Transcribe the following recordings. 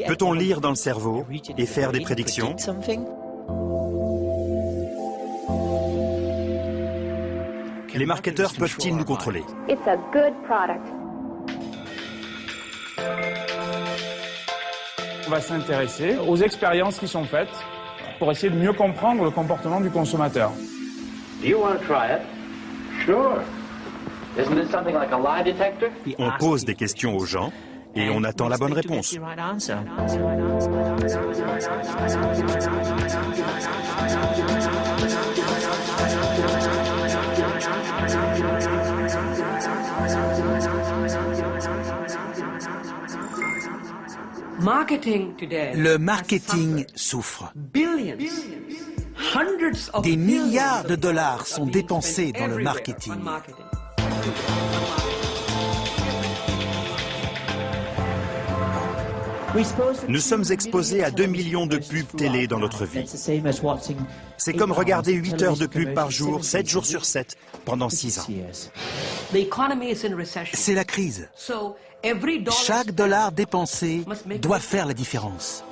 Peut-on lire dans le cerveau et faire des prédictions? Les marketeurs peuvent-ils nous contrôler? On va s'intéresser aux expériences qui sont faites pour essayer de mieux comprendre le comportement du consommateur. On pose des questions aux gens et on attend la bonne réponse. Le marketing souffre. Des milliards de dollars sont dépensés dans le marketing. Nous sommes exposés à 2 millions de pubs télé dans notre vie. C'est comme regarder 8 heures de pub par jour, 7 jours sur 7, pendant 6 ans. C'est la crise. Chaque dollar dépensé doit faire la différence.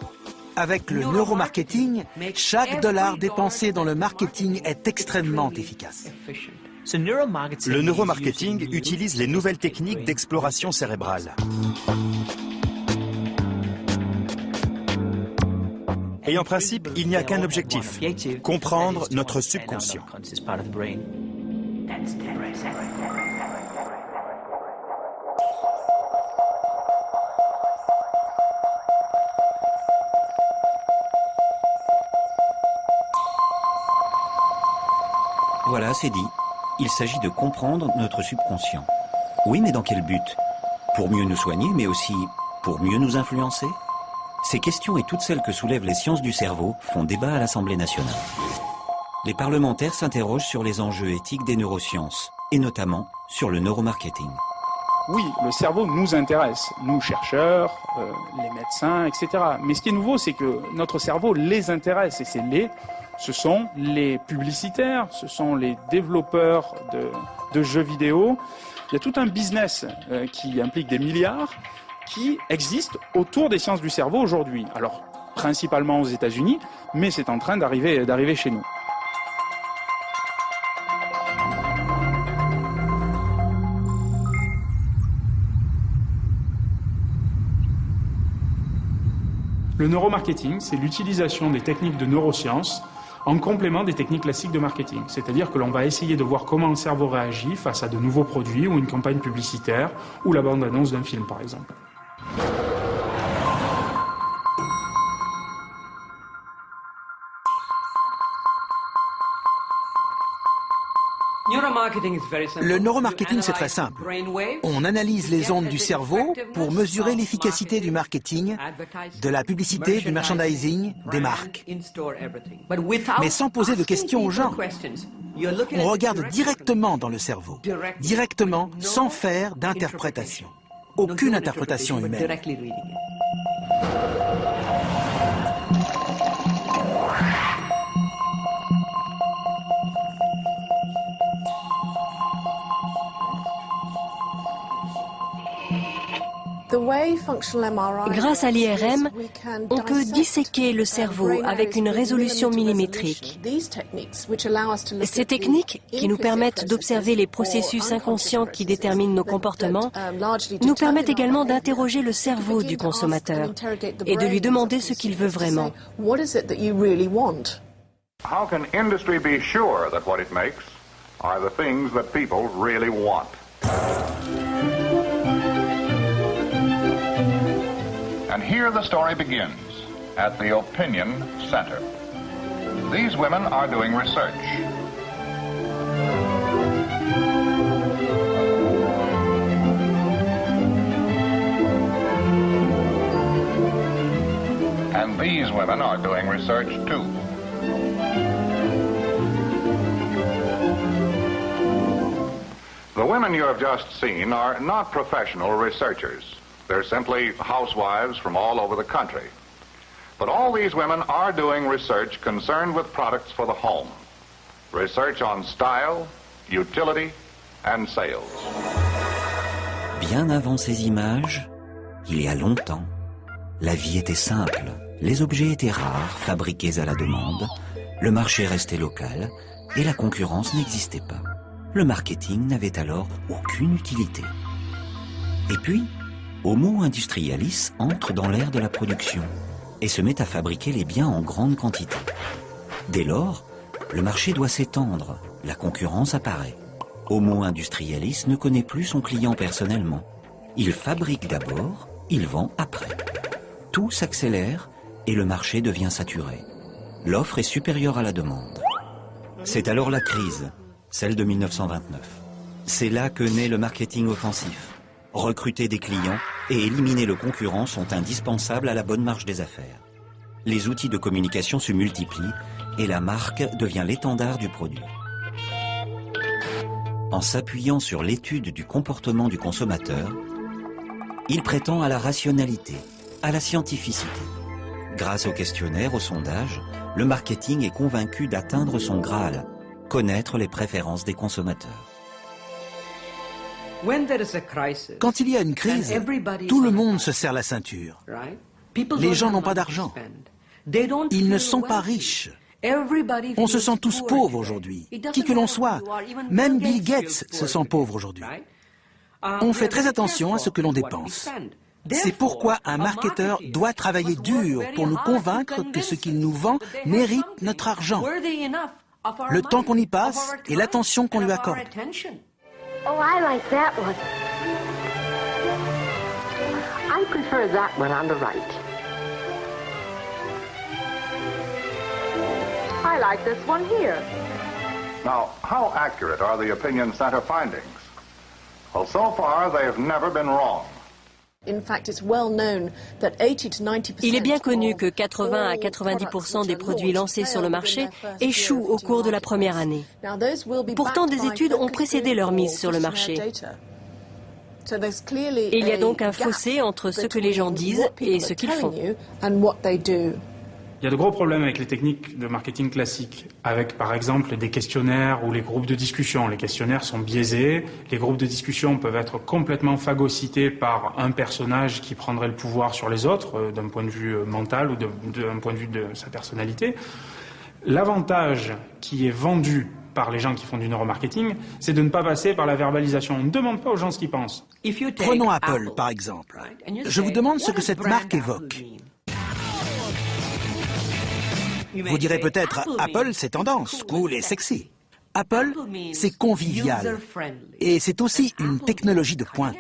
Avec le neuromarketing, chaque dollar dépensé dans le marketing est extrêmement efficace. Le neuromarketing utilise les nouvelles techniques d'exploration cérébrale. Et en principe, il n'y a qu'un objectif, comprendre notre subconscient. Voilà, c'est dit. Il s'agit de comprendre notre subconscient. Oui, mais dans quel but? Pour mieux nous soigner, mais aussi pour mieux nous influencer? Ces questions et toutes celles que soulèvent les sciences du cerveau font débat à l'Assemblée nationale. Les parlementaires s'interrogent sur les enjeux éthiques des neurosciences, et notamment sur le neuromarketing. Oui, le cerveau nous intéresse, nous chercheurs, les médecins, etc. Mais ce qui est nouveau, c'est que notre cerveau les intéresse, et ce sont les publicitaires, ce sont les développeurs de jeux vidéo. Il y a tout un business qui implique des milliards qui existe autour des sciences du cerveau aujourd'hui. Alors, principalement aux États-Unis, mais c'est en train d'arriver chez nous. Le neuromarketing, c'est l'utilisation des techniques de neurosciences en complément des techniques classiques de marketing. C'est-à-dire que l'on va essayer de voir comment le cerveau réagit face à de nouveaux produits ou une campagne publicitaire ou la bande-annonce d'un film, par exemple. Le neuromarketing, c'est très simple. On analyse les ondes du cerveau pour mesurer l'efficacité du marketing, de la publicité, du merchandising, des marques. Mais sans poser de questions aux gens. On regarde directement dans le cerveau, directement, sans faire d'interprétation. Aucune interprétation humaine. Grâce à l'IRM, on peut disséquer le cerveau avec une résolution millimétrique. Ces techniques, qui nous permettent d'observer les processus inconscients qui déterminent nos comportements, nous permettent également d'interroger le cerveau du consommateur et de lui demander ce qu'il veut vraiment. How can industry be sure that what it makes are the things that people really want? And here the story begins, at the Opinion Center. These women are doing research. And these women are doing research too. The women you have just seen are not professional researchers. They're simply housewives from all over the country. But all these women are doing research concerned with products for the home. Research on style, utility, and sales. Bien avant ces images, il y a longtemps, La vie était simple, les objets étaient rares, fabriqués à la demande, le marché restait local et la concurrence n'existait pas. Le marketing n'avait alors aucune utilité. Et puis, Homo industrialis entre dans l'ère de la production et se met à fabriquer les biens en grande quantité. Dès lors, le marché doit s'étendre, la concurrence apparaît. Homo industrialis ne connaît plus son client personnellement. Il fabrique d'abord, il vend après. Tout s'accélère et le marché devient saturé. L'offre est supérieure à la demande. C'est alors la crise, celle de 1929. C'est là que naît le marketing offensif. Recruter des clients et éliminer le concurrent sont indispensables à la bonne marche des affaires. Les outils de communication se multiplient et la marque devient l'étendard du produit. En s'appuyant sur l'étude du comportement du consommateur, il prétend à la rationalité, à la scientificité. Grâce aux questionnaires, aux sondages, le marketing est convaincu d'atteindre son Graal, connaître les préférences des consommateurs. Quand il y a une crise, tout le monde se serre la ceinture. Les gens n'ont pas d'argent. Ils ne sont pas riches. On se sent tous pauvres aujourd'hui, qui que l'on soit. Même Bill Gates se sent pauvre aujourd'hui. On fait très attention à ce que l'on dépense. C'est pourquoi un marketeur doit travailler dur pour nous convaincre que ce qu'il nous vend mérite notre argent, le temps qu'on y passe et l'attention qu'on lui accorde. Oh, I like that one. I prefer that one on the right. I like this one here. Now, how accurate are the Opinion Center findings? Well, so far, they have never been wrong. Il est bien connu que 80 à 90% des produits lancés sur le marché échouent au cours de la première année. Pourtant, des études ont précédé leur mise sur le marché. Et il y a donc un fossé entre ce que les gens disent et ce qu'ils font. Il y a de gros problèmes avec les techniques de marketing classiques, avec par exemple des questionnaires ou les groupes de discussion. Les questionnaires sont biaisés, les groupes de discussion peuvent être complètement phagocytés par un personnage qui prendrait le pouvoir sur les autres, d'un point de vue mental ou d'un point de vue de sa personnalité. L'avantage qui est vendu par les gens qui font du neuromarketing, c'est de ne pas passer par la verbalisation. On ne demande pas aux gens ce qu'ils pensent. Prenons Apple, par exemple. Je vous demande ce que cette marque évoque. Vous direz peut-être, Apple, c'est tendance, cool et sexy. Apple, c'est convivial. Et c'est aussi une technologie de pointe.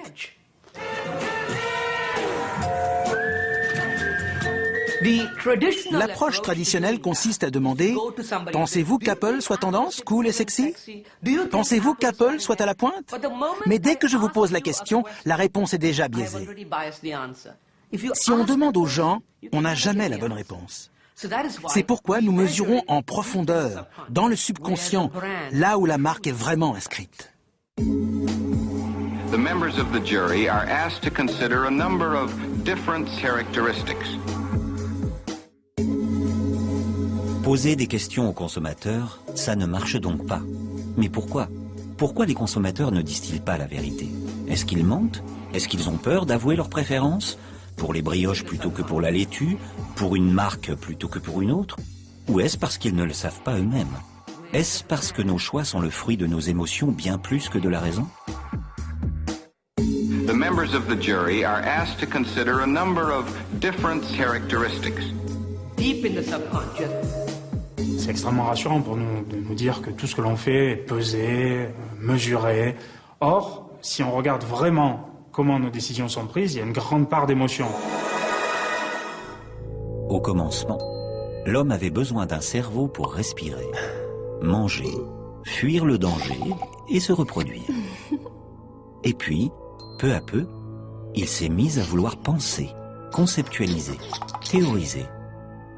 L'approche traditionnelle consiste à demander « Pensez-vous qu'Apple soit tendance, cool et sexy ? Pensez-vous qu'Apple soit à la pointe ?» Mais dès que je vous pose la question, la réponse est déjà biaisée. Si on demande aux gens, on n'a jamais la bonne réponse. C'est pourquoi nous mesurons en profondeur, dans le subconscient, là où la marque est vraiment inscrite. The members of the jury are asked to consider a number of different characteristics. Poser des questions aux consommateurs, ça ne marche donc pas. Mais pourquoi ? Pourquoi les consommateurs ne disent-ils pas la vérité ? Est-ce qu'ils mentent ? Est-ce qu'ils ont peur d'avouer leurs préférences ? Pour les brioches plutôt que pour la laitue, pour une marque plutôt que pour une autre? Ou est-ce parce qu'ils ne le savent pas eux-mêmes? Est-ce parce que nos choix sont le fruit de nos émotions bien plus que de la raison? The members of the jury are asked to consider a number of different characteristics. Deep in the subconscious. C'est extrêmement rassurant pour nous de nous dire que tout ce que l'on fait est pesé, mesuré. Or, si on regarde vraiment comment nos décisions sont prises, il y a une grande part d'émotion. Au commencement, l'homme avait besoin d'un cerveau pour respirer, manger, fuir le danger et se reproduire. Et puis, peu à peu, il s'est mis à vouloir penser, conceptualiser, théoriser.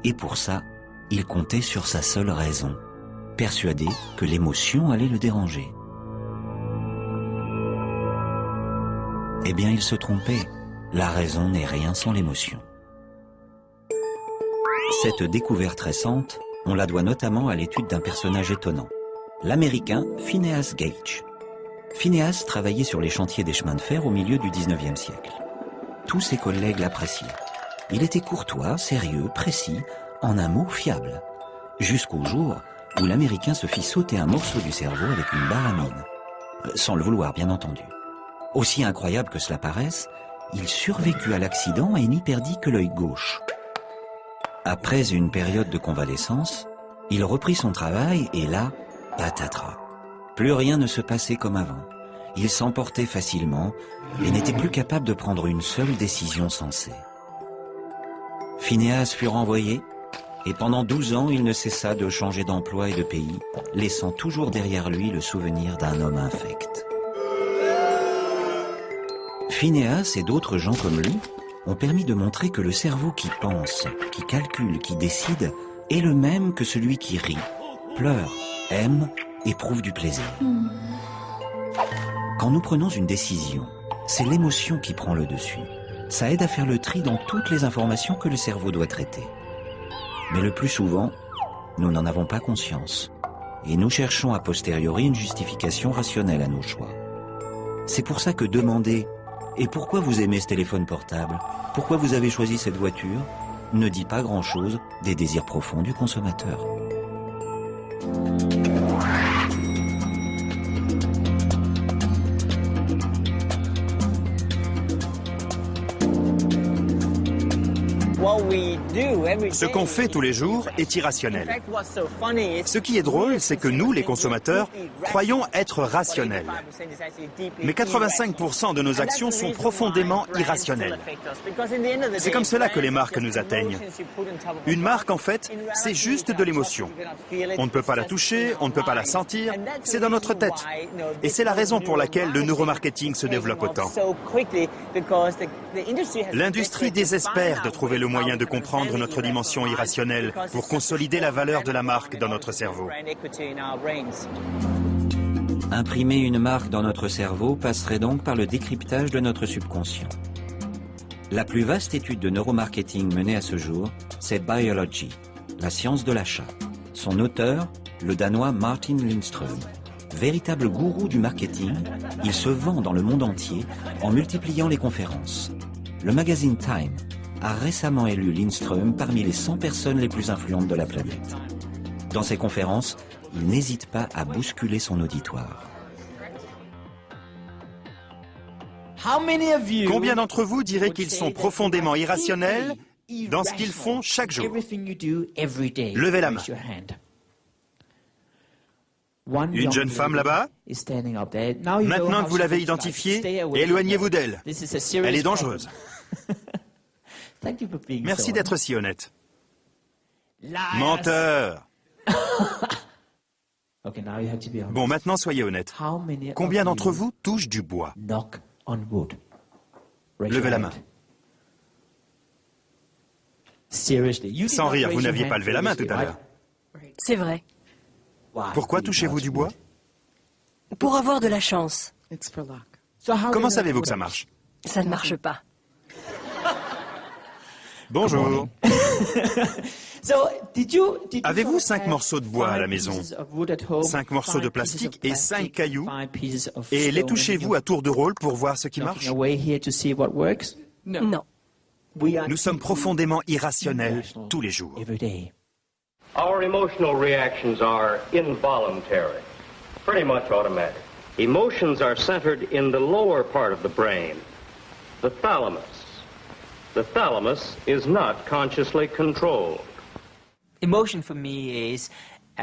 Et pour ça, il comptait sur sa seule raison, persuadé que l'émotion allait le déranger. Eh bien, il se trompait. La raison n'est rien sans l'émotion. Cette découverte récente, on la doit notamment à l'étude d'un personnage étonnant, l'Américain Phineas Gage. Phineas travaillait sur les chantiers des chemins de fer au milieu du 19e siècle. Tous ses collègues l'appréciaient. Il était courtois, sérieux, précis, en un mot fiable. Jusqu'au jour où l'Américain se fit sauter un morceau du cerveau avec une barre à mine. Sans le vouloir, bien entendu. Aussi incroyable que cela paraisse, il survécut à l'accident et n'y perdit que l'œil gauche. Après une période de convalescence, il reprit son travail et là, patatras. Plus rien ne se passait comme avant. Il s'emportait facilement et n'était plus capable de prendre une seule décision sensée. Phinéas fut renvoyé et pendant 12 ans, il ne cessa de changer d'emploi et de pays, laissant toujours derrière lui le souvenir d'un homme infect. Phinéas et d'autres gens comme lui ont permis de montrer que le cerveau qui pense, qui calcule, qui décide est le même que celui qui rit, pleure, aime, éprouve du plaisir. Quand nous prenons une décision, c'est l'émotion qui prend le dessus. Ça aide à faire le tri dans toutes les informations que le cerveau doit traiter. Mais le plus souvent, nous n'en avons pas conscience. Et nous cherchons a posteriori une justification rationnelle à nos choix. C'est pour ça que demander « Et pourquoi vous aimez ce téléphone portable? Pourquoi vous avez choisi cette voiture ?» ne dit pas grand-chose des désirs profonds du consommateur. Ce qu'on fait tous les jours est irrationnel. Ce qui est drôle, c'est que nous, les consommateurs, croyons être rationnels. Mais 85% de nos actions sont profondément irrationnelles. C'est comme cela que les marques nous atteignent. Une marque, en fait, c'est juste de l'émotion. On ne peut pas la toucher, on ne peut pas la sentir, c'est dans notre tête. Et c'est la raison pour laquelle le neuromarketing se développe autant. L'industrie désespère de trouver le moyen de comprendre notre dimension irrationnelle pour consolider la valeur de la marque dans notre cerveau. Imprimer une marque dans notre cerveau passerait donc par le décryptage de notre subconscient. La plus vaste étude de neuromarketing menée à ce jour, c'est Biology, la science de l'achat. Son auteur, le Danois Martin Lindström. Véritable gourou du marketing, il se vend dans le monde entier en multipliant les conférences. Le magazine Time a récemment élu Lindström parmi les 100 personnes les plus influentes de la planète. Dans ses conférences, il n'hésite pas à bousculer son auditoire. Combien d'entre vous diraient qu'ils sont profondément irrationnels dans ce qu'ils font chaque jour? Levez la main. Une jeune femme là-bas? Maintenant que vous l'avez identifiée, éloignez-vous d'elle. Elle est dangereuse. Merci d'être si honnête. Menteur! Bon, maintenant soyez honnête. Combien d'entre vous touchent du bois? Levez la main. Sans rire, vous n'aviez pas levé la main tout à l'heure. C'est vrai. Pourquoi touchez-vous du bois? Pour avoir de la chance. Comment savez-vous que ça marche? Ça ne marche pas. Bonjour. Avez-vous 5 morceaux de bois à la maison? 5 morceaux de plastique et 5 cailloux? Et les touchez-vous à tour de rôle pour voir ce qui marche? Non. Nous sommes profondément irrationnels tous les jours. Our emotional reactions are involuntary, pretty much automatic. Emotions are centered in the lower part of the brain, the thalamus. The thalamus is not consciously controlled.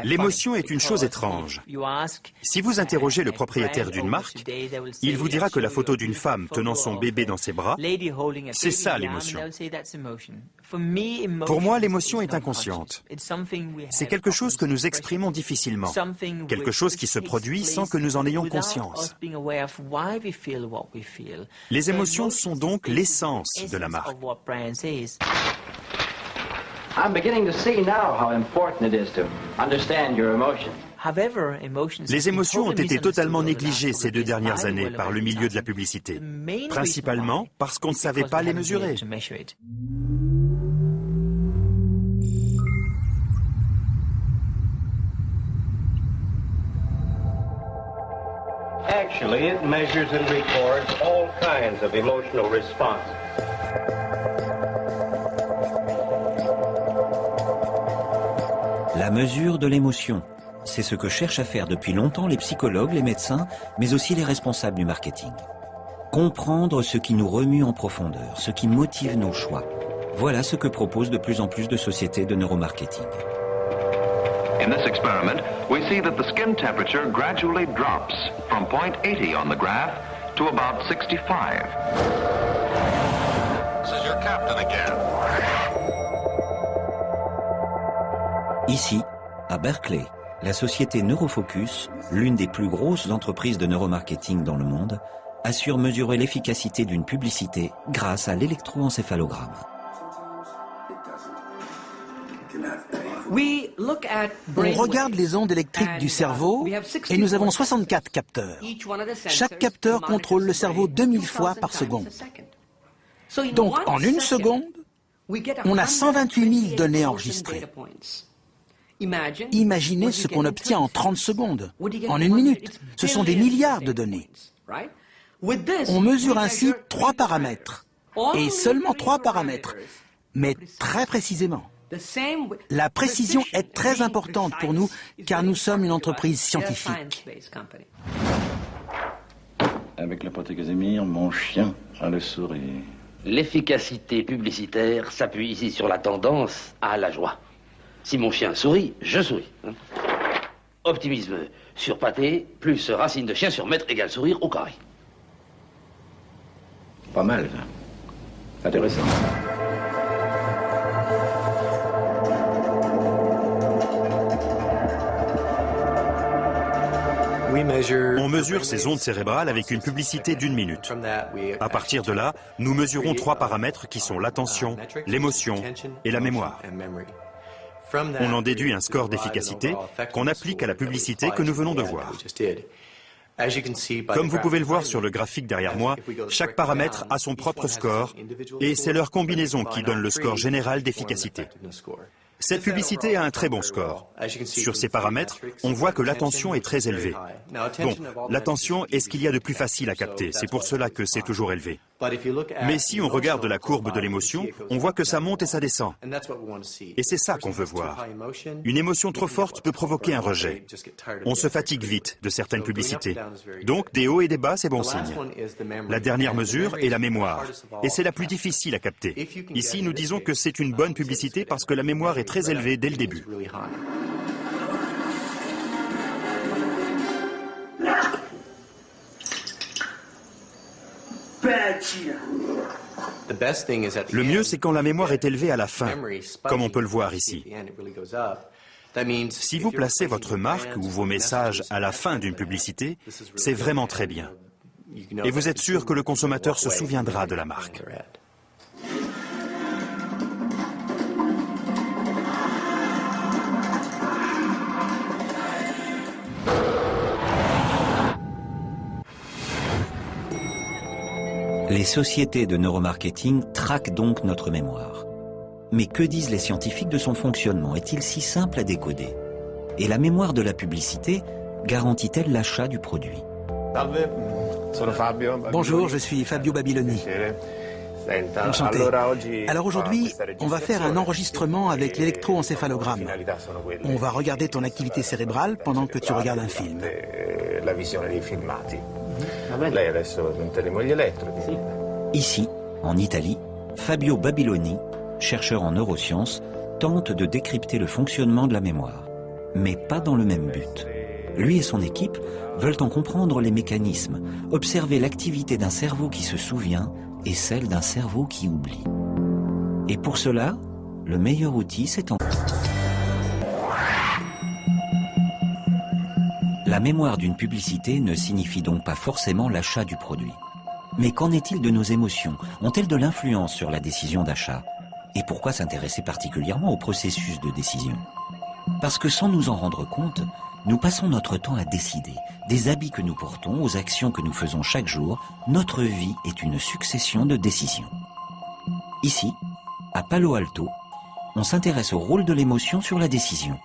L'émotion est une chose étrange. Si vous interrogez le propriétaire d'une marque, il vous dira que la photo d'une femme tenant son bébé dans ses bras, c'est ça l'émotion. Pour moi, l'émotion est inconsciente. C'est quelque chose que nous exprimons difficilement, quelque chose qui se produit sans que nous en ayons conscience. Les émotions sont donc l'essence de la marque. I'm beginning to see now how important it is to understand your emotions. Les émotions ont été totalement négligées ces 2 dernières années par le milieu de la publicité, principalement parce qu'on ne savait pas les mesurer. Actually, it measures and records all kinds of emotional responses. La mesure de l'émotion, c'est ce que cherchent à faire depuis longtemps les psychologues, les médecins, mais aussi les responsables du marketing. Comprendre ce qui nous remue en profondeur, ce qui motive nos choix. Voilà ce que proposent de plus en plus de sociétés de neuromarketing. In this experiment, we see that the skin temperature gradually drops from 0.80 on the graph to about 65. This is your captain again. Ici, à Berkeley, la société Neurofocus, l'une des plus grosses entreprises de neuromarketing dans le monde, assure mesurer l'efficacité d'une publicité grâce à l'électroencéphalogramme. On regarde les ondes électriques du cerveau et nous avons 64 capteurs. Chaque capteur contrôle le cerveau 2000 fois par seconde. Donc, en une seconde, on a 128 000 données enregistrées. Imaginez ce qu'on obtient en 30 secondes, en une minute. Ce sont des milliards de données. On mesure ainsi 3 paramètres, et seulement 3 paramètres, mais très précisément. La précision est très importante pour nous, car nous sommes une entreprise scientifique. Avec la pâte Casimir, mon chien a le sourire. L'efficacité publicitaire s'appuie ici sur la tendance à la joie. Si mon chien sourit, je souris. Optimisme sur pâté, plus racine de chien sur mètre égale sourire au carré. Pas mal, ça. Intéressant. On mesure ces ondes cérébrales avec une publicité d'1 minute. À partir de là, nous mesurons 3 paramètres qui sont l'attention, l'émotion et la mémoire. On en déduit un score d'efficacité qu'on applique à la publicité que nous venons de voir. Comme vous pouvez le voir sur le graphique derrière moi, chaque paramètre a son propre score et c'est leur combinaison qui donne le score général d'efficacité. Cette publicité a un très bon score. Sur ces paramètres, on voit que l'attention est très élevée. Bon, l'attention est ce qu'il y a de plus facile à capter, c'est pour cela que c'est toujours élevé. Mais si on regarde la courbe de l'émotion, on voit que ça monte et ça descend. Et c'est ça qu'on veut voir. Une émotion trop forte peut provoquer un rejet. On se fatigue vite de certaines publicités. Donc des hauts et des bas, c'est bon signe. La dernière mesure est la mémoire. Et c'est la plus difficile à capter. Ici, nous disons que c'est une bonne publicité parce que la mémoire est très élevée dès le début. Le mieux, c'est quand la mémoire est élevée à la fin, comme on peut le voir ici. Si vous placez votre marque ou vos messages à la fin d'une publicité, c'est vraiment très bien. Et vous êtes sûr que le consommateur se souviendra de la marque. Les sociétés de neuromarketing traquent donc notre mémoire. Mais que disent les scientifiques de son fonctionnement? Est-il si simple à décoder? Et la mémoire de la publicité garantit-elle l'achat du produit? Bonjour, je suis Fabio Babiloni. Enchanté. Alors aujourd'hui, on va faire un enregistrement avec l'électroencéphalogramme. On va regarder ton activité cérébrale pendant que tu regardes un film. Ici, en Italie, Fabio Babiloni, chercheur en neurosciences, tente de décrypter le fonctionnement de la mémoire. Mais pas dans le même but. Lui et son équipe veulent en comprendre les mécanismes, observer l'activité d'un cerveau qui se souvient et celle d'un cerveau qui oublie. Et pour cela, le meilleur outil, c'est en... La mémoire d'une publicité ne signifie donc pas forcément l'achat du produit. Mais qu'en est-il de nos émotions? Ont-elles de l'influence sur la décision d'achat? Et pourquoi s'intéresser particulièrement au processus de décision? Parce que sans nous en rendre compte, nous passons notre temps à décider. Des habits que nous portons aux actions que nous faisons chaque jour, notre vie est une succession de décisions. Ici, à Palo Alto, on s'intéresse au rôle de l'émotion sur la décision.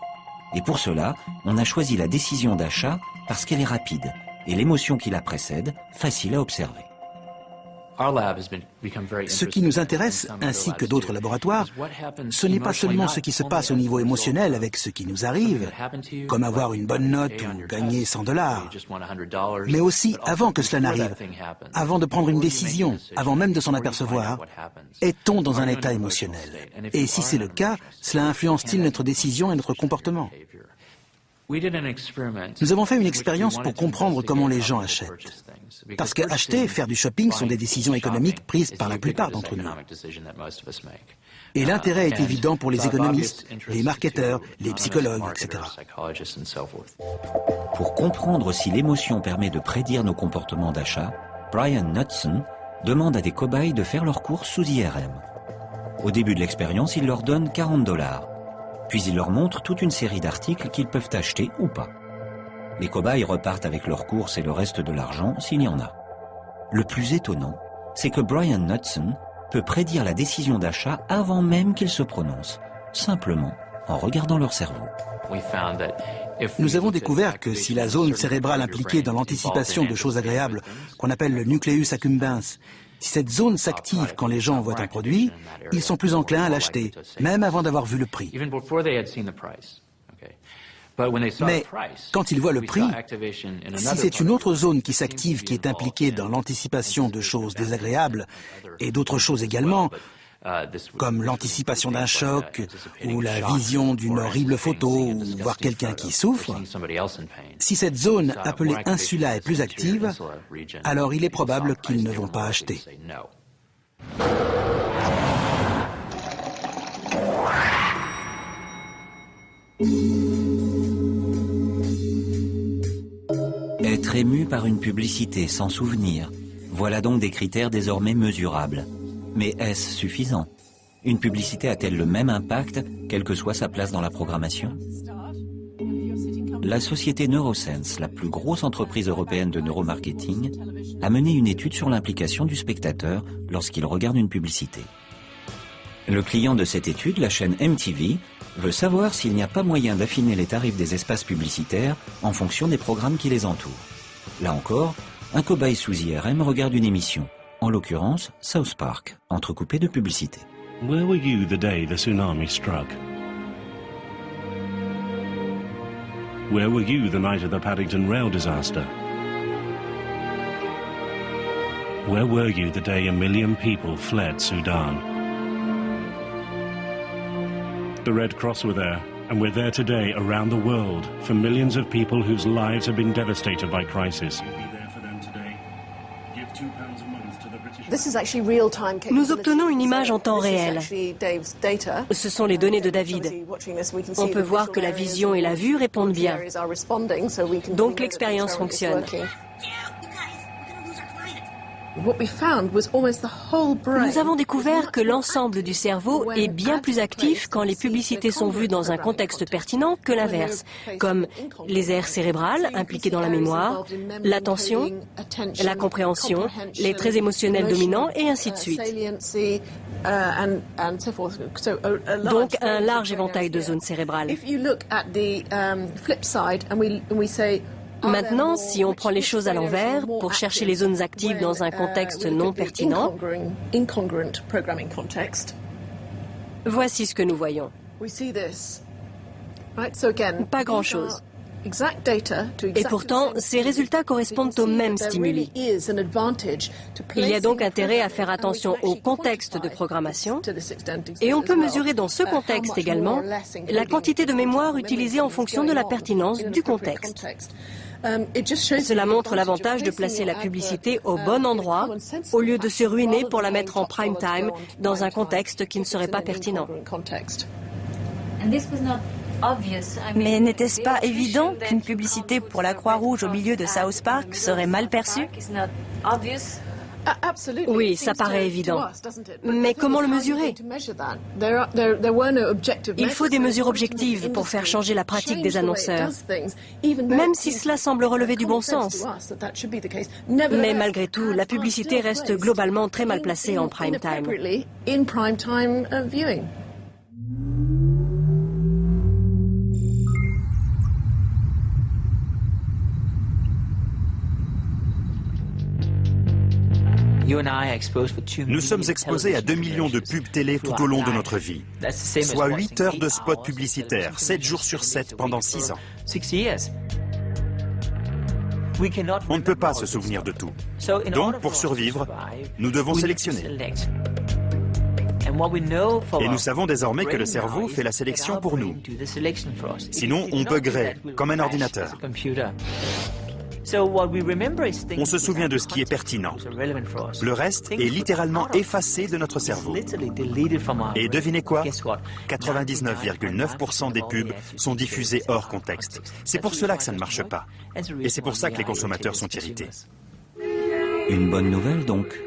Et pour cela, on a choisi la décision d'achat parce qu'elle est rapide et l'émotion qui la précède, facile à observer. Ce qui nous intéresse, ainsi que d'autres laboratoires, ce n'est pas seulement ce qui se passe au niveau émotionnel avec ce qui nous arrive, comme avoir une bonne note ou gagner $100, mais aussi avant que cela n'arrive, avant de prendre une décision, avant même de s'en apercevoir, est-on dans un état émotionnel? Et si c'est le cas, cela influence-t-il notre décision et notre comportement? Nous avons fait une expérience pour comprendre comment les gens achètent. Parce que acheter et faire du shopping sont des décisions économiques prises par la plupart d'entre nous. Et l'intérêt est évident pour les économistes, les marketeurs, les psychologues, etc. Pour comprendre si l'émotion permet de prédire nos comportements d'achat, Brian Knudson demande à des cobayes de faire leurs courses sous IRM. Au début de l'expérience, il leur donne $40. Puis il leur montre toute une série d'articles qu'ils peuvent acheter ou pas. Les cobayes repartent avec leurs courses et le reste de l'argent s'il y en a. Le plus étonnant, c'est que Brian Knudson peut prédire la décision d'achat avant même qu'ils se prononcent, simplement en regardant leur cerveau. Nous avons découvert que si la zone cérébrale impliquée dans l'anticipation de choses agréables, qu'on appelle le nucleus accumbens, si cette zone s'active quand les gens voient un produit, ils sont plus enclins à l'acheter, même avant d'avoir vu le prix. Mais quand ils voient le prix, si c'est une autre zone qui s'active qui est impliquée dans l'anticipation de choses désagréables et d'autres choses également, comme l'anticipation d'un choc ou la vision d'une horrible photo ou voir quelqu'un qui souffre, si cette zone appelée insula est plus active, alors il est probable qu'ils ne vont pas acheter. Être ému par une publicité sans souvenir, voilà donc des critères désormais mesurables. Mais est-ce suffisant? Une publicité a-t-elle le même impact, quelle que soit sa place dans la programmation? La société Neurosense, la plus grosse entreprise européenne de neuromarketing, a mené une étude sur l'implication du spectateur lorsqu'il regarde une publicité. Le client de cette étude, la chaîne MTV, veut savoir s'il n'y a pas moyen d'affiner les tarifs des espaces publicitaires en fonction des programmes qui les entourent. Là encore, un cobaye sous IRM regarde une émission. En l'occurrence, South Park, entrecoupé de publicités. Where were you the day the tsunami struck? Where were you the night of the Paddington Rail disaster? Where were you the day 1 million people fled Sudan? The Red Cross were there, and we're there today around the world for millions of people whose lives have been devastated by crisis. Nous obtenons une image en temps réel. Ce sont les données de David. On peut voir que la vision et la vue répondent bien. Donc l'expérience fonctionne. Nous avons découvert que l'ensemble du cerveau est bien plus actif quand les publicités sont vues dans un contexte pertinent que l'inverse, comme les aires cérébrales impliquées dans la mémoire, l'attention, la compréhension, les traits émotionnels dominants et ainsi de suite. Donc un large éventail de zones cérébrales. Maintenant, si on prend les choses à l'envers, pour chercher les zones actives dans un contexte non pertinent, voici ce que nous voyons. Pas grand-chose. Et pourtant, ces résultats correspondent aux mêmes stimuli. Il y a donc intérêt à faire attention au contexte de programmation et on peut mesurer dans ce contexte également la quantité de mémoire utilisée en fonction de la pertinence du contexte. Cela montre l'avantage de placer la publicité au bon endroit au lieu de se ruiner pour la mettre en prime time dans un contexte qui ne serait pas pertinent. Mais n'était-ce pas évident qu'une publicité pour la Croix-Rouge au milieu de South Park serait mal perçue? Oui, ça paraît évident. Mais comment le mesurer? Il faut des mesures objectives pour faire changer la pratique des annonceurs, même si cela semble relever du bon sens. Mais malgré tout, la publicité reste globalement très mal placée en prime time. Nous sommes exposés à 2 millions de pubs télé tout au long de notre vie, soit 8 heures de spots publicitaires, 7 jours sur 7 pendant 6 ans. On ne peut pas se souvenir de tout. Donc, pour survivre, nous devons sélectionner. Et nous savons désormais que le cerveau fait la sélection pour nous. Sinon, on buggerait, comme un ordinateur. On se souvient de ce qui est pertinent. Le reste est littéralement effacé de notre cerveau. Et devinez quoi? 99,9% des pubs sont diffusées hors contexte. C'est pour cela que ça ne marche pas. Et c'est pour ça que les consommateurs sont irrités. Une bonne nouvelle donc.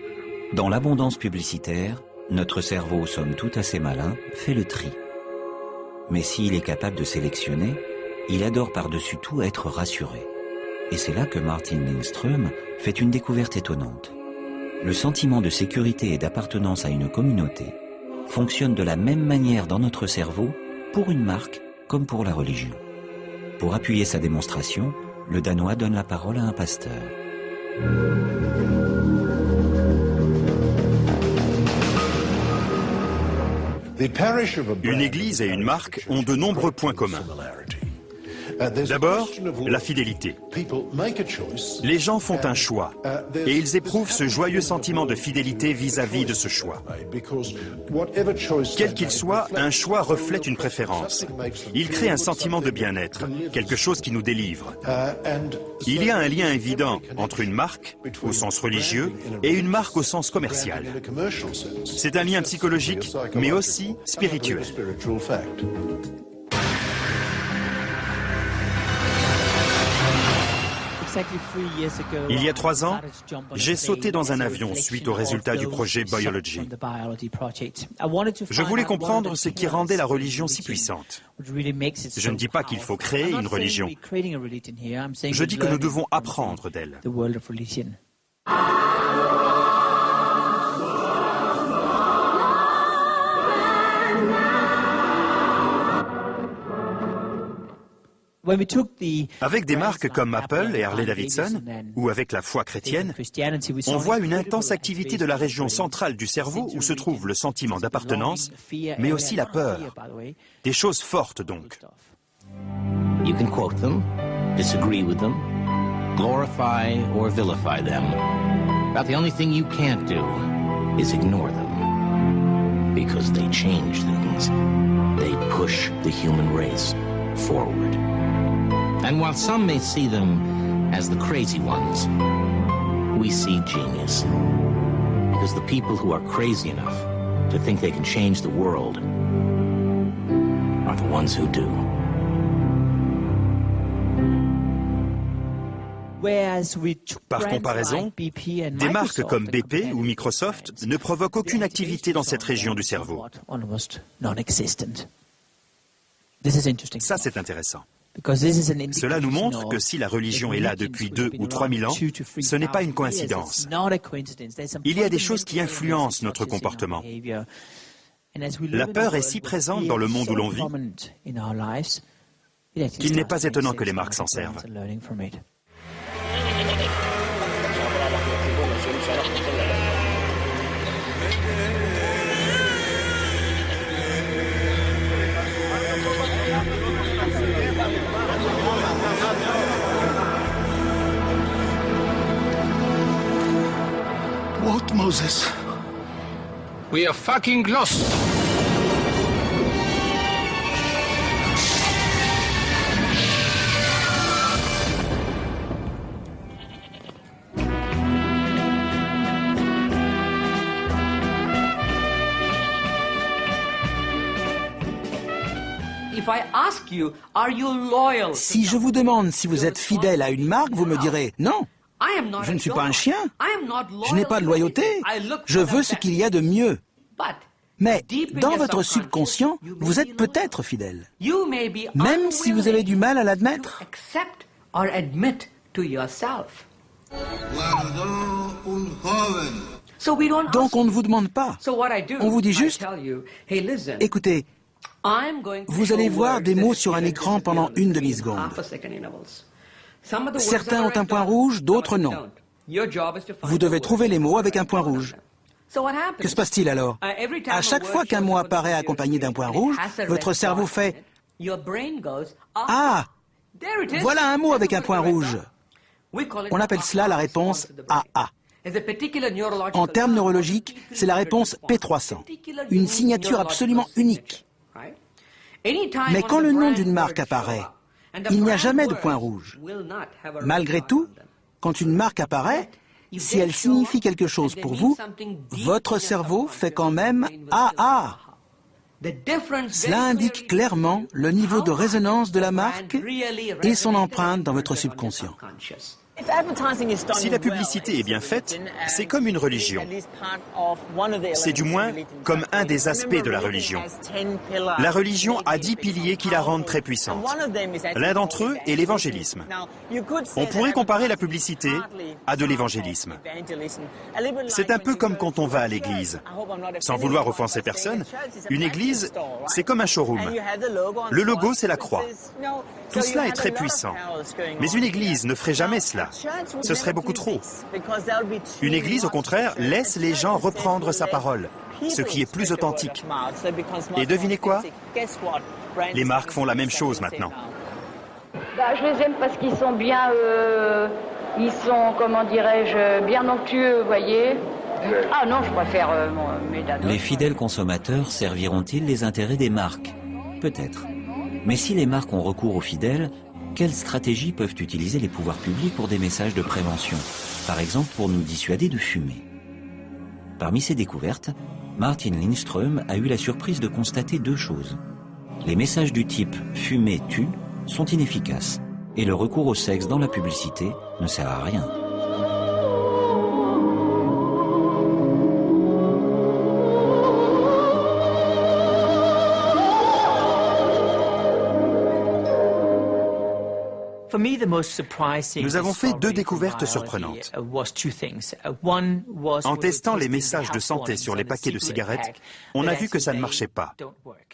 Dans l'abondance publicitaire, notre cerveau, somme toute assez malin, fait le tri. Mais s'il est capable de sélectionner, il adore par-dessus tout être rassuré. Et c'est là que Martin Lindström fait une découverte étonnante. Le sentiment de sécurité et d'appartenance à une communauté fonctionne de la même manière dans notre cerveau pour une marque comme pour la religion. Pour appuyer sa démonstration, le Danois donne la parole à un pasteur. Une église et une marque ont de nombreux points communs. D'abord, la fidélité. Les gens font un choix et ils éprouvent ce joyeux sentiment de fidélité vis-à-vis de ce choix. Quel qu'il soit, un choix reflète une préférence. Il crée un sentiment de bien-être, quelque chose qui nous délivre. Il y a un lien évident entre une marque, au sens religieux, et une marque au sens commercial. C'est un lien psychologique, mais aussi spirituel. Il y a 3 ans, j'ai sauté dans un avion suite au résultat du projet Biology. Je voulais comprendre ce qui rendait la religion si puissante. Je ne dis pas qu'il faut créer une religion. Je dis que nous devons apprendre d'elle. Avec des marques comme Apple et Harley-Davidson, ou avec la foi chrétienne, on voit une intense activité de la région centrale du cerveau où se trouve le sentiment d'appartenance, mais aussi la peur. Des choses fortes donc. You can quote them, disagree with them, glorify or vilify them. But the only thing you can't do is ignore them. Because they change things. They push the human race forward. And while some may see them as the crazy ones, we see genius. Because the people who are crazy enough to think they can change the world are the ones who do. Par comparaison, des marques comme BP ou Microsoft ne provoquent aucune activité dans cette région du cerveau. Ça, c'est intéressant. Cela nous montre que si la religion est là depuis 2 ou 3 000 ans, ce n'est pas une coïncidence. Il y a des choses qui influencent notre comportement. La peur est si présente dans le monde où l'on vit qu'il n'est pas étonnant que les marques s'en servent. What, Moses? We are fucking lost. Si je vous demande si vous êtes fidèle à une marque, vous me direz non. Je ne suis pas un chien. Je n'ai pas de loyauté. Je veux ce qu'il y a de mieux. Mais dans votre subconscient, vous êtes peut-être fidèle, même si vous avez du mal à l'admettre. Donc on ne vous demande pas. On vous dit juste, écoutez, vous allez voir des mots sur un écran pendant une demi-seconde. Certains ont un point rouge, d'autres non. Vous devez trouver les mots avec un point rouge. Que se passe-t-il alors? À chaque fois qu'un mot apparaît accompagné d'un point rouge, votre cerveau fait « Ah, voilà un mot avec un point rouge ». On appelle cela la réponse AA. En termes neurologiques, c'est la réponse P300, une signature absolument unique. Mais quand le nom d'une marque apparaît, il n'y a jamais de point rouge. Malgré tout, quand une marque apparaît, si elle signifie quelque chose pour vous, votre cerveau fait quand même « AA ». Cela indique clairement le niveau de résonance de la marque et son empreinte dans votre subconscient. Si la publicité est bien faite, c'est comme une religion. C'est du moins comme un des aspects de la religion. La religion a 10 piliers qui la rendent très puissante. L'un d'entre eux est l'évangélisme. On pourrait comparer la publicité à de l'évangélisme. C'est un peu comme quand on va à l'église. Sans vouloir offenser personne, une église, c'est comme un showroom. Le logo, c'est la croix. Tout cela est très puissant. Mais une église ne ferait jamais cela. Ce serait beaucoup trop. Une église, au contraire, laisse les gens reprendre sa parole, ce qui est plus authentique. Et devinez quoi? Les marques font la même chose maintenant. Je les aime parce qu'ils sont bien, ils sont, comment dirais-je, bien onctueux, vous voyez. Ah non, je préfère mes. Les fidèles consommateurs serviront-ils les intérêts des marques? Peut-être. Mais si les marques ont recours aux fidèles, quelles stratégies peuvent utiliser les pouvoirs publics pour des messages de prévention? Par exemple, pour nous dissuader de fumer. Parmi ces découvertes, Martin Lindström a eu la surprise de constater deux choses. Les messages du type « fumer tue » sont inefficaces, et le recours au sexe dans la publicité ne sert à rien. Nous avons fait deux découvertes surprenantes. En testant les messages de santé sur les paquets de cigarettes, on a vu que ça ne marchait pas.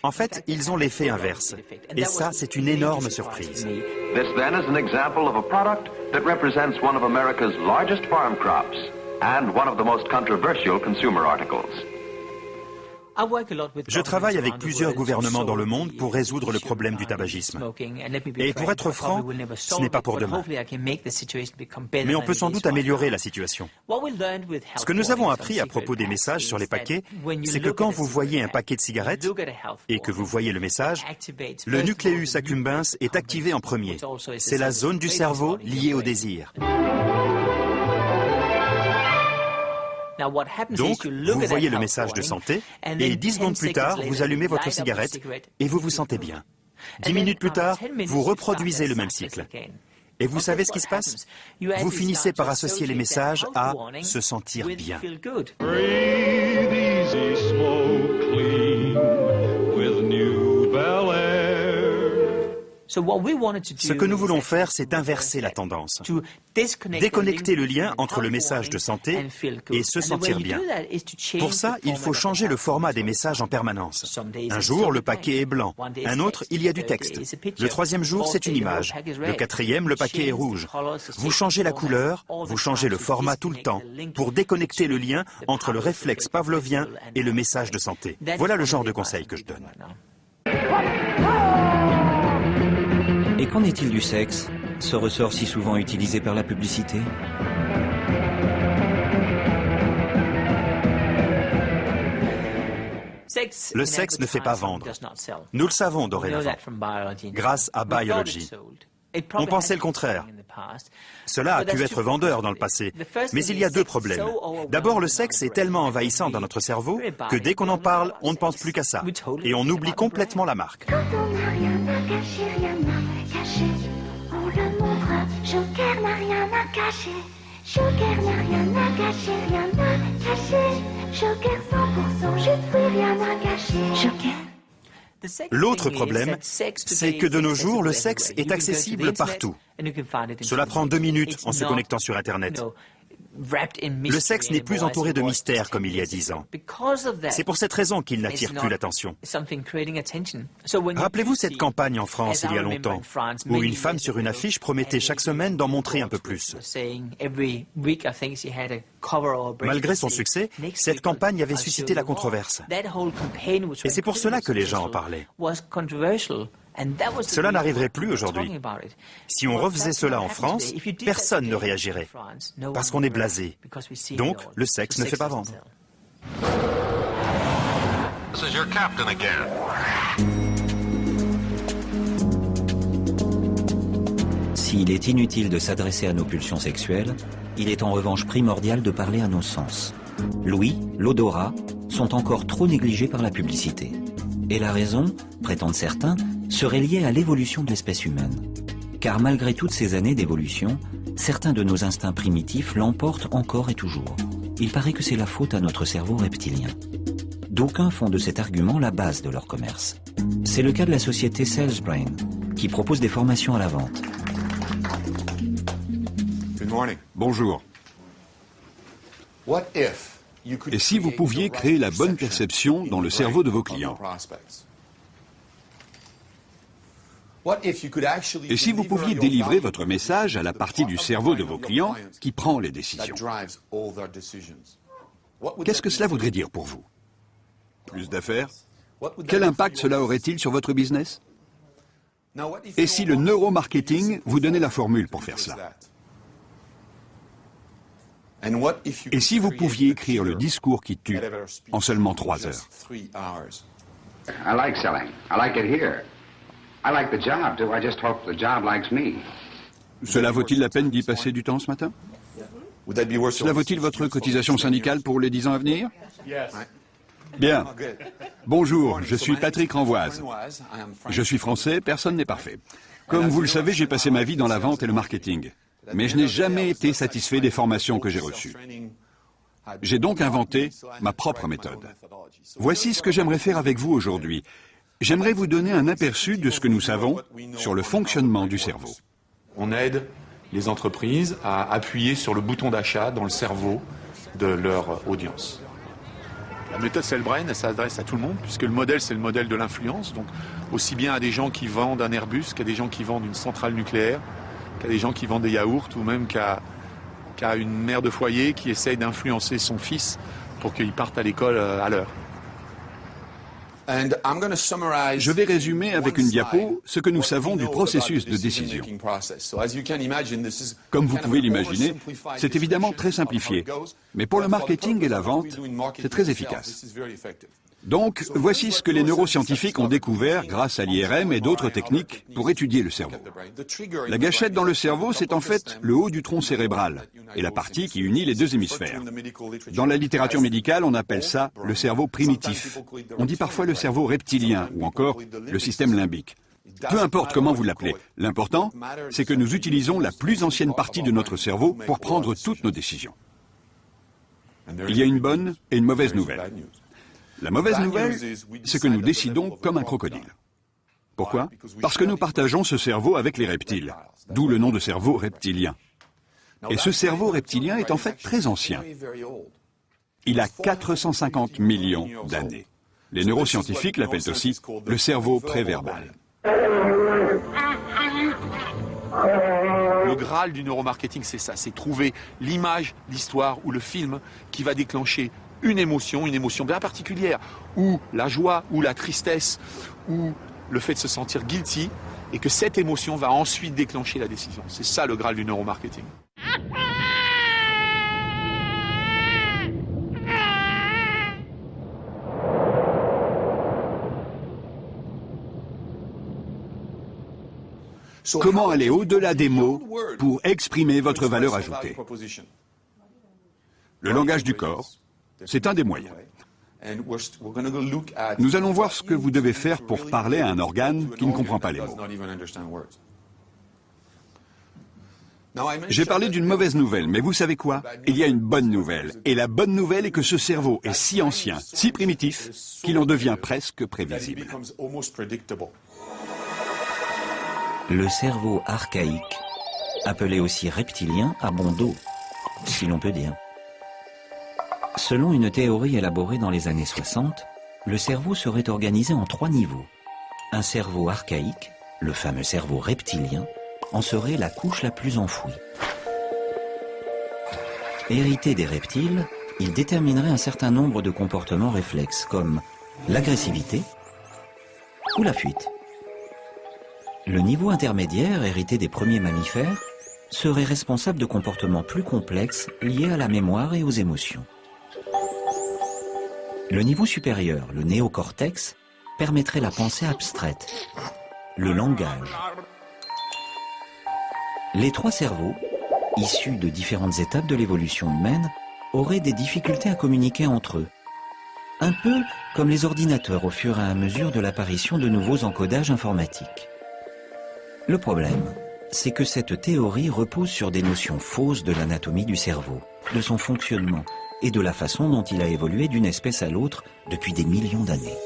En fait, ils ont l'effet inverse. Et ça, c'est une énorme surprise. This then is an example of a product that represents one of America's largest farm crops and one of the most controversial consumer articles. Je travaille avec plusieurs gouvernements dans le monde pour résoudre le problème du tabagisme. Et pour être franc, ce n'est pas pour demain. Mais on peut sans doute améliorer la situation. Ce que nous avons appris à propos des messages sur les paquets, c'est que quand vous voyez un paquet de cigarettes et que vous voyez le message, le nucléus accumbens est activé en premier. C'est la zone du cerveau liée au désir. Donc, vous voyez le message de santé, et 10 secondes plus tard, vous allumez votre cigarette, et vous vous sentez bien. 10 minutes plus tard, vous reproduisez le même cycle. Et vous savez ce qui se passe? Vous finissez par associer les messages à se sentir bien. Ce que nous voulons faire, c'est inverser la tendance. Déconnecter le lien entre le message de santé et se sentir bien. Pour ça, il faut changer le format des messages en permanence. Un jour, le paquet est blanc. Un autre, il y a du texte. Le troisième jour, c'est une image. Le quatrième, le paquet est rouge. Vous changez la couleur, vous changez le format tout le temps pour déconnecter le lien entre le réflexe pavlovien et le message de santé. Voilà le genre de conseils que je donne. Et qu'en est-il du sexe, ce ressort si souvent utilisé par la publicité? Le sexe ne fait pas vendre. Nous le savons dorénavant, grâce à Biology. On pensait le contraire. Cela a pu être vendeur dans le passé, mais il y a deux problèmes. D'abord, le sexe est tellement envahissant dans notre cerveau que dès qu'on en parle, on ne pense plus qu'à ça. Et on oublie complètement la marque. Quand on n'a rien à cacher, rien à cacher, on le montre. Joker n'a rien à cacher. Joker n'a rien à cacher, rien à cacher. Joker 100%, je ne peux rien à cacher. Joker. L'autre problème, c'est que de nos jours, le sexe est accessible partout. Cela prend 2 minutes en se connectant sur Internet. Le sexe n'est plus entouré de mystère comme il y a 10 ans. C'est pour cette raison qu'il n'attire plus l'attention. Rappelez-vous cette campagne en France il y a longtemps, où une femme sur une affiche promettait chaque semaine d'en montrer un peu plus. Malgré son succès, cette campagne avait suscité la controverse. Et c'est pour cela que les gens en parlaient. Cela n'arriverait plus aujourd'hui. Si on refaisait cela en France, personne ne réagirait, parce qu'on est blasé. Donc, le sexe ne fait pas vendre. This is your captain again. S'il est inutile de s'adresser à nos pulsions sexuelles, il est en revanche primordial de parler à nos sens. L'ouïe, l'odorat sont encore trop négligés par la publicité. Et la raison, prétendent certains, serait liée à l'évolution de l'espèce humaine. Car malgré toutes ces années d'évolution, certains de nos instincts primitifs l'emportent encore et toujours. Il paraît que c'est la faute à notre cerveau reptilien. D'aucuns font de cet argument la base de leur commerce. C'est le cas de la société SalesBrain, qui propose des formations à la vente. Bonjour. Et si vous pouviez créer la bonne perception dans le cerveau de vos clients? Et si vous pouviez délivrer votre message à la partie du cerveau de vos clients qui prend les décisions? Qu'est-ce que cela voudrait dire pour vous? Plus d'affaires? Quel impact cela aurait-il sur votre business? Et si le neuromarketing vous donnait la formule pour faire cela? Et si vous pouviez écrire le discours qui tue en seulement 3 heures? I like selling. I like it here. I like the job too. I just hope the job likes me. Cela vaut-il la peine d'y passer du temps ce matin? Cela vaut-il votre cotisation syndicale pour les 10 ans à venir? Bien. Bonjour, je suis Patrick Renvoise. Je suis français, personne n'est parfait. Comme vous le savez, j'ai passé ma vie dans la vente et le marketing. Mais je n'ai jamais été satisfait des formations que j'ai reçues. J'ai donc inventé ma propre méthode. Voici ce que j'aimerais faire avec vous aujourd'hui. J'aimerais vous donner un aperçu de ce que nous savons sur le fonctionnement du cerveau. On aide les entreprises à appuyer sur le bouton d'achat dans le cerveau de leur audience. La méthode SalesBrain, elle s'adresse à tout le monde, puisque le modèle, c'est le modèle de l'influence. Donc, aussi bien à des gens qui vendent un Airbus qu'à des gens qui vendent une centrale nucléaire, qu'à des gens qui vendent des yaourts, ou même qu'à une mère de foyer qui essaye d'influencer son fils pour qu'il parte à l'école à l'heure. Je vais résumer avec une diapo ce que nous savons du processus de décision. Comme vous pouvez l'imaginer, c'est évidemment très simplifié, mais pour le marketing et la vente, c'est très efficace. Donc, voici ce que les neuroscientifiques ont découvert grâce à l'IRM et d'autres techniques pour étudier le cerveau. La gâchette dans le cerveau, c'est en fait le haut du tronc cérébral et la partie qui unit les 2 hémisphères. Dans la littérature médicale, on appelle ça le cerveau primitif. On dit parfois le cerveau reptilien ou encore le système limbique. Peu importe comment vous l'appelez, l'important, c'est que nous utilisons la plus ancienne partie de notre cerveau pour prendre toutes nos décisions. Il y a une bonne et une mauvaise nouvelle. La mauvaise nouvelle, c'est que nous décidons comme un crocodile. Pourquoi? Parce que nous partageons ce cerveau avec les reptiles, d'où le nom de cerveau reptilien. Et ce cerveau reptilien est en fait très ancien. Il a 450 millions d'années. Les neuroscientifiques l'appellent aussi le cerveau préverbal. Le Graal du neuromarketing, c'est ça, c'est trouver l'image, l'histoire ou le film qui va déclencher une émotion bien particulière, ou la joie, ou la tristesse, ou le fait de se sentir guilty, et que cette émotion va ensuite déclencher la décision. C'est ça le Graal du neuromarketing. Comment aller au-delà des mots pour exprimer votre valeur ajoutée? Le langage du corps, c'est un des moyens. Nous allons voir ce que vous devez faire pour parler à un organe qui ne comprend pas les mots. J'ai parlé d'une mauvaise nouvelle, mais vous savez quoi? Il y a une bonne nouvelle. Et la bonne nouvelle est que ce cerveau est si ancien, si primitif, qu'il en devient presque prévisible. Le cerveau archaïque, appelé aussi reptilien, a bon dos. si l'on peut dire. Selon une théorie élaborée dans les années 60, le cerveau serait organisé en 3 niveaux. Un cerveau archaïque, le fameux cerveau reptilien, en serait la couche la plus enfouie. Hérité des reptiles, il déterminerait un certain nombre de comportements réflexes, comme l'agressivité ou la fuite. Le niveau intermédiaire, hérité des premiers mammifères, serait responsable de comportements plus complexes liés à la mémoire et aux émotions. Le niveau supérieur, le néocortex, permettrait la pensée abstraite, le langage. Les 3 cerveaux, issus de différentes étapes de l'évolution humaine, auraient des difficultés à communiquer entre eux. Un peu comme les ordinateurs au fur et à mesure de l'apparition de nouveaux encodages informatiques. Le problème, c'est que cette théorie repose sur des notions fausses de l'anatomie du cerveau, de son fonctionnement et de la façon dont il a évolué d'une espèce à l'autre depuis des millions d'années.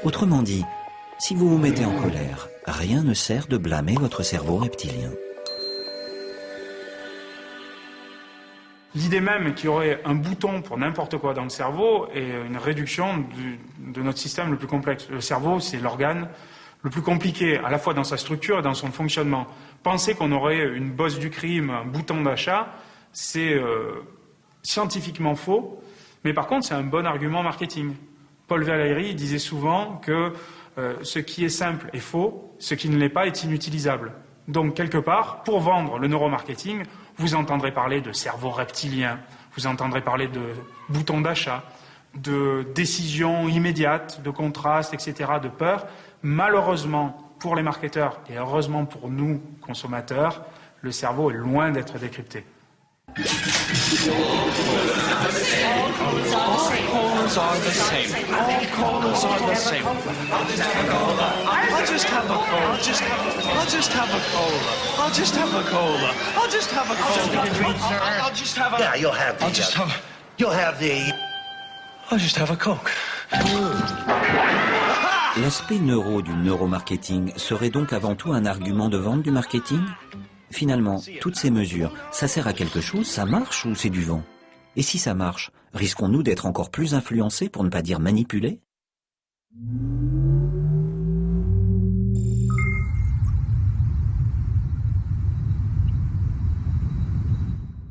Autrement dit, si vous vous mettez en colère, rien ne sert de blâmer votre cerveau reptilien. L'idée même qu'il y aurait un bouton pour n'importe quoi dans le cerveau est une réduction de notre système le plus complexe. Le cerveau, c'est l'organe le plus compliqué, à la fois dans sa structure et dans son fonctionnement. Penser qu'on aurait une bosse du crime, un bouton d'achat, c'est scientifiquement faux, mais par contre, c'est un bon argument marketing. Paul Valéry disait souvent que ce qui est simple est faux, ce qui ne l'est pas est inutilisable. Donc, quelque part, pour vendre le neuromarketing, vous entendrez parler de cerveau reptilien, vous entendrez parler de boutons d'achat, de décisions immédiates, de contrastes, etc., de peur. Malheureusement, pour les marketeurs, et heureusement pour nous, consommateurs, le cerveau est loin d'être décrypté. All colas are the same. All colas are the same. I'll just have a cola. I'll just have a cola. I'll just have a cola. I'll just have a cola. I'll just have a. Yeah, you'll have the. You'll have the. I'll just have a Coke. L'aspect neuro du neuromarketing serait donc avant tout un argument de vente du marketing ? Finalement, toutes ces mesures, ça sert à quelque chose, ça marche ou c'est du vent? Et si ça marche, risquons-nous d'être encore plus influencés, pour ne pas dire manipulés?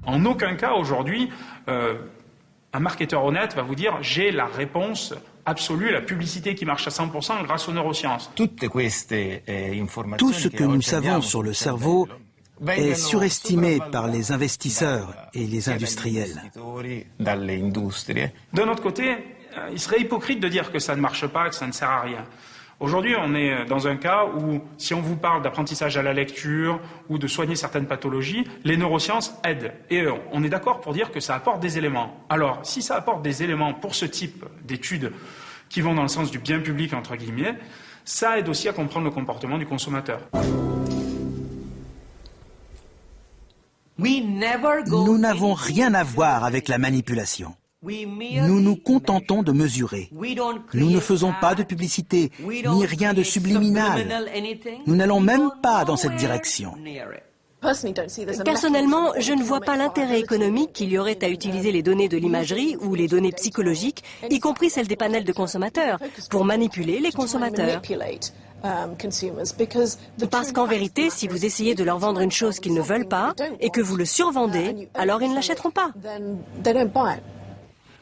En aucun cas aujourd'hui, un marketeur honnête va vous dire « j'ai la réponse absolue, la publicité qui marche à 100% grâce aux neurosciences ». Tout ce que nous savons sur le cerveau est surestimé par les investisseurs et les industriels. D'un autre côté, il serait hypocrite de dire que ça ne marche pas, que ça ne sert à rien. Aujourd'hui, on est dans un cas où, si on vous parle d'apprentissage à la lecture ou de soigner certaines pathologies, les neurosciences aident. Et on est d'accord pour dire que ça apporte des éléments. Alors, si ça apporte des éléments pour ce type d'études qui vont dans le sens du bien public, entre guillemets, ça aide aussi à comprendre le comportement du consommateur. Nous n'avons rien à voir avec la manipulation. Nous nous contentons de mesurer. Nous ne faisons pas de publicité, ni rien de subliminal. Nous n'allons même pas dans cette direction. Personnellement, je ne vois pas l'intérêt économique qu'il y aurait à utiliser les données de l'imagerie ou les données psychologiques, y compris celles des panels de consommateurs, pour manipuler les consommateurs. Parce qu'en vérité, si vous essayez de leur vendre une chose qu'ils ne veulent pas et que vous le survendez, alors ils ne l'achèteront pas.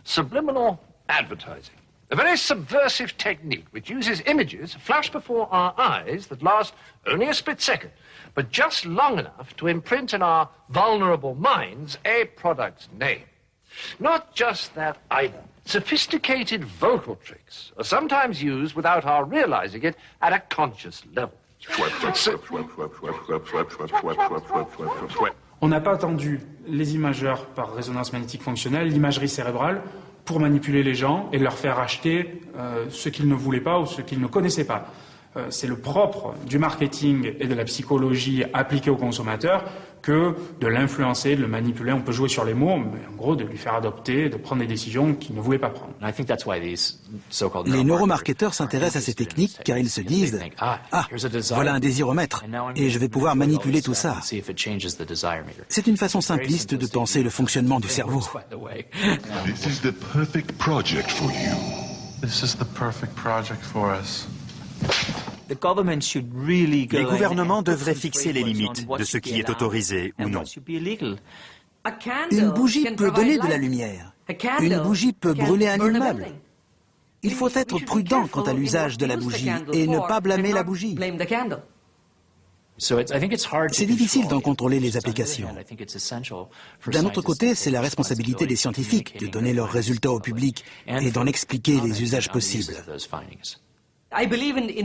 Subliminal advertising. A very subversive technique which uses images flash before our eyes that last only a split second, but just long enough to imprint in our vulnerable minds a product's name. Not just that either. Sophisticated vocal tricks are sometimes used without our realizing it at a conscious level. On n'a pas attendu les imageurs par résonance magnétique fonctionnelle, l'imagerie cérébrale, pour manipuler les gens et leur faire acheter ce qu'ils ne voulaient pas ou ce qu'ils ne connaissaient pas. C'est le propre du marketing et de la psychologie appliquée au consommateur que de l'influencer, de le manipuler. On peut jouer sur les mots, mais en gros de lui faire adopter, de prendre des décisions qu'il ne voulait pas prendre. Les neuromarketeurs s'intéressent à ces techniques car ils se disent « Ah, voilà un désiromètre et je vais pouvoir manipuler tout ça ». C'est une façon simpliste de penser le fonctionnement du cerveau. This is the perfect project for you. This is the perfect project for us. Les gouvernements devraient fixer les limites de ce qui est autorisé ou non. Une bougie peut donner de la lumière. Une bougie peut brûler un immeuble. Il faut être prudent quant à l'usage de la bougie et ne pas blâmer la bougie. C'est difficile d'en contrôler les applications. D'un autre côté, c'est la responsabilité des scientifiques de donner leurs résultats au public et d'en expliquer les usages possibles.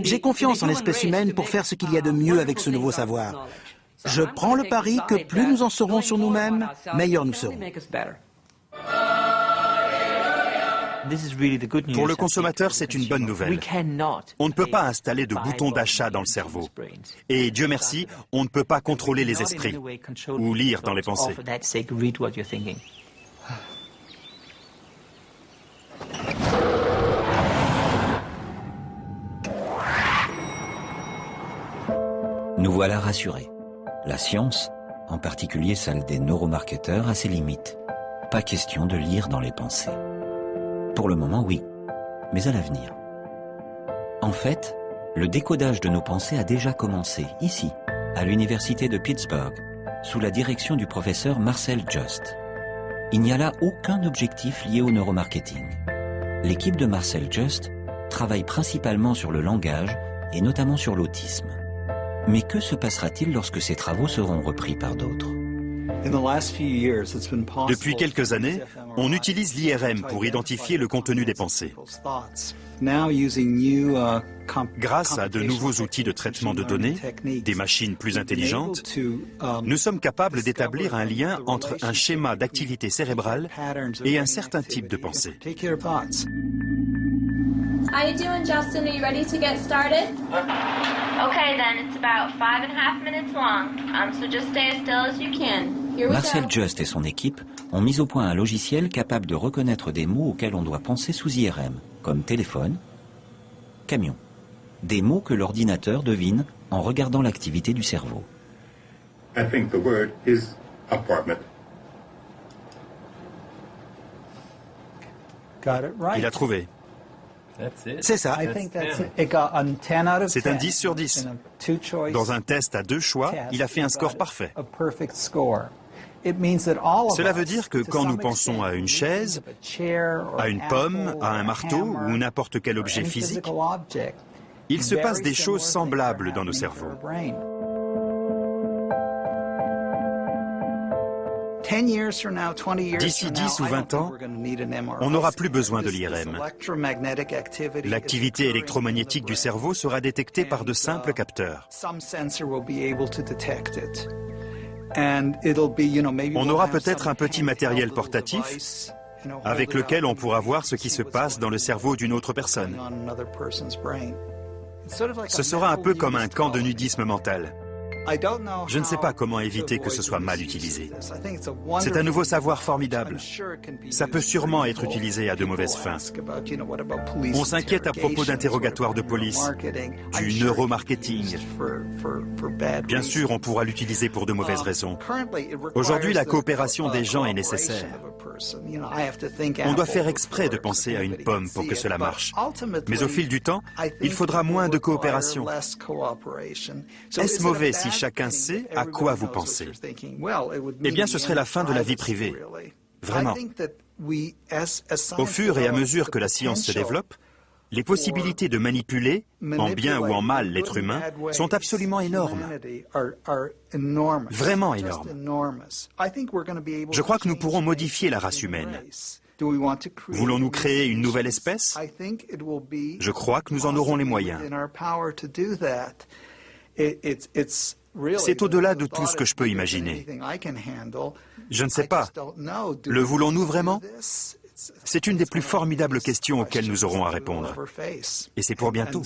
J'ai confiance en l'espèce humaine pour faire ce qu'il y a de mieux avec ce nouveau savoir. Je prends le pari que plus nous en saurons sur nous-mêmes, meilleurs nous serons. Pour le consommateur, c'est une bonne nouvelle. On ne peut pas installer de boutons d'achat dans le cerveau. Et Dieu merci, on ne peut pas contrôler les esprits ou lire dans les pensées. Nous voilà rassurés. La science, en particulier celle des neuromarketeurs, a ses limites. Pas question de lire dans les pensées. Pour le moment, oui, mais à l'avenir. En fait, le décodage de nos pensées a déjà commencé, ici, à l'université de Pittsburgh, sous la direction du professeur Marcel Just. Il n'y a là aucun objectif lié au neuromarketing. L'équipe de Marcel Just travaille principalement sur le langage et notamment sur l'autisme. Mais que se passera-t-il lorsque ces travaux seront repris par d'autres ? Depuis quelques années, on utilise l'IRM pour identifier le contenu des pensées. Grâce à de nouveaux outils de traitement de données, des machines plus intelligentes, nous sommes capables d'établir un lien entre un schéma d'activité cérébrale et un certain type de pensée. How you doing, Justin? Are you ready to get started? Okay, then. It's about 5.5 minutes long. So just stay as still as you can. Here we Marcel go. Just et son équipe ont mis au point un logiciel capable de reconnaître des mots auxquels on doit penser sous IRM, comme téléphone, camion. Des mots que l'ordinateur devine en regardant l'activité du cerveau. I think the word is apartment. Il a trouvé. C'est ça. C'est un 10 sur 10. Dans un test à 2 choix, il a fait un score parfait. Cela veut dire que quand nous pensons à une chaise, à une pomme, à un marteau ou n'importe quel objet physique, il se passe des choses semblables dans nos cerveaux. D'ici 10 ou 20 ans, on n'aura plus besoin de l'IRM. L'activité électromagnétique du cerveau sera détectée par de simples capteurs. On aura peut-être un petit matériel portatif avec lequel on pourra voir ce qui se passe dans le cerveau d'une autre personne. Ce sera un peu comme un camp de nudisme mental. Je ne sais pas comment éviter que ce soit mal utilisé. C'est un nouveau savoir formidable. Ça peut sûrement être utilisé à de mauvaises fins. On s'inquiète à propos d'interrogatoires de police, du neuromarketing. Bien sûr, on pourra l'utiliser pour de mauvaises raisons. Aujourd'hui, la coopération des gens est nécessaire. On doit faire exprès de penser à une pomme pour que cela marche. Mais au fil du temps, il faudra moins de coopération. Est-ce mauvais si chacun sait à quoi vous pensez? Eh bien, ce serait la fin de la vie privée. Vraiment. Au fur et à mesure que la science se développe, les possibilités de manipuler, en bien ou en mal, l'être humain sont absolument énormes. Vraiment énormes. Je crois que nous pourrons modifier la race humaine. Voulons-nous créer une nouvelle espèce? Je crois que nous en aurons les moyens. C'est au-delà de tout ce que je peux imaginer. Je ne sais pas. Le voulons-nous vraiment? C'est une des plus formidables questions auxquelles nous aurons à répondre. Et c'est pour bientôt.